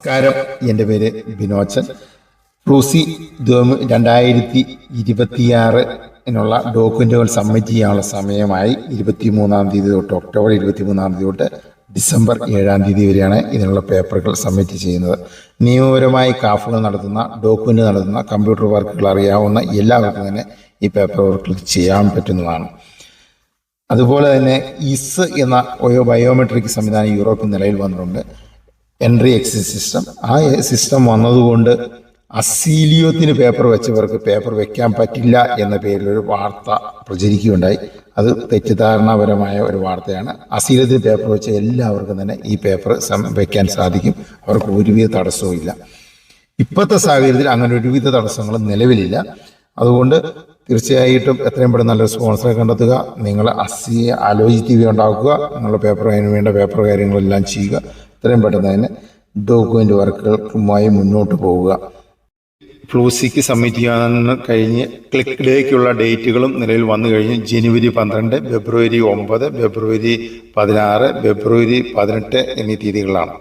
നമസ്കാരം, എൻ്റെ പേര് ബിനോച്ചൻ. ഫ്ലൂസി 2026 ഡോക്യുമെൻറ്റുകൾ സബ്മിറ്റ് ചെയ്യാനുള്ള സമയമായി 23 തീയതി തൊട്ട് ഒക്ടോബർ 23 തൊട്ട് ഡിസംബർ 7 വരെയാണ് ഇതിനുള്ള പേപ്പറുകൾ സബ്മിറ്റ് ചെയ്യുന്നത്. നിയമപരമായി കാഫുകൾ നടത്തുന്ന, ഡോക്യുമെൻ്റ് നടത്തുന്ന, കമ്പ്യൂട്ടർ വർക്കുകൾ അറിയാവുന്ന എല്ലാവർക്കും തന്നെ ഈ പേപ്പർ വർക്കുകൾ ചെയ്യാൻ പറ്റുന്നതാണ്. അതുപോലെ തന്നെ ഇസ് എന്ന ഒരു ബയോമെട്രിക് സംവിധാനം യൂറോപ്പിൽ നിലവിൽ വന്നിട്ടുണ്ട്. Entry exit system. ആ സിസ്റ്റം വന്നതുകൊണ്ട് അസീലിയോത്തിന് പേപ്പർ വെച്ചവർക്ക് പേപ്പർ വെക്കാൻ പറ്റില്ല എന്ന പേരിലൊരു വാർത്ത പ്രചരിക്കുകയുണ്ടായി. അത് തെറ്റിദ്ധാരണാപരമായ ഒരു വാർത്തയാണ്. അസീലിയത്തിന് പേപ്പർ വെച്ച എല്ലാവർക്കും തന്നെ ഈ പേപ്പർ വെക്കാൻ സാധിക്കും. അവർക്ക് ഒരുവിധ തടസ്സവും ഇല്ല. ഇപ്പോഴത്തെ സാഹചര്യത്തിൽ അങ്ങനെ ഒരുവിധ തടസ്സങ്ങളും നിലവിലില്ല. അതുകൊണ്ട് തീർച്ചയായിട്ടും എത്രയും പെട്ടെന്ന് നല്ലൊരു സ്പോൺസറെ കണ്ടെത്തുക. നിങ്ങൾ ആലോചിച്ച് ഉണ്ടാക്കുക. നിങ്ങളുടെ പേപ്പർ അതിന് വേണ്ട പേപ്പർ കാര്യങ്ങളെല്ലാം ചെയ്യുക. എത്രയും പെട്ടെന്ന് തന്നെ ഡോക്യുമെൻ്റ് വർക്കുകൾക്കുമായി മുന്നോട്ട് പോവുക. ഫ്ലൂസിക്ക് സബ്മിറ്റ് ചെയ്യാൻ കഴിഞ്ഞ് ക്ലിക്ക് ഡേക്കുള്ള ഡേറ്റുകളും നിലവിൽ വന്നു കഴിഞ്ഞ് ജനുവരി 12, ഫെബ്രുവരി 9, ഫെബ്രുവരി 16, ഫെബ്രുവരി 18 എന്നീ തീയതികളാണ്.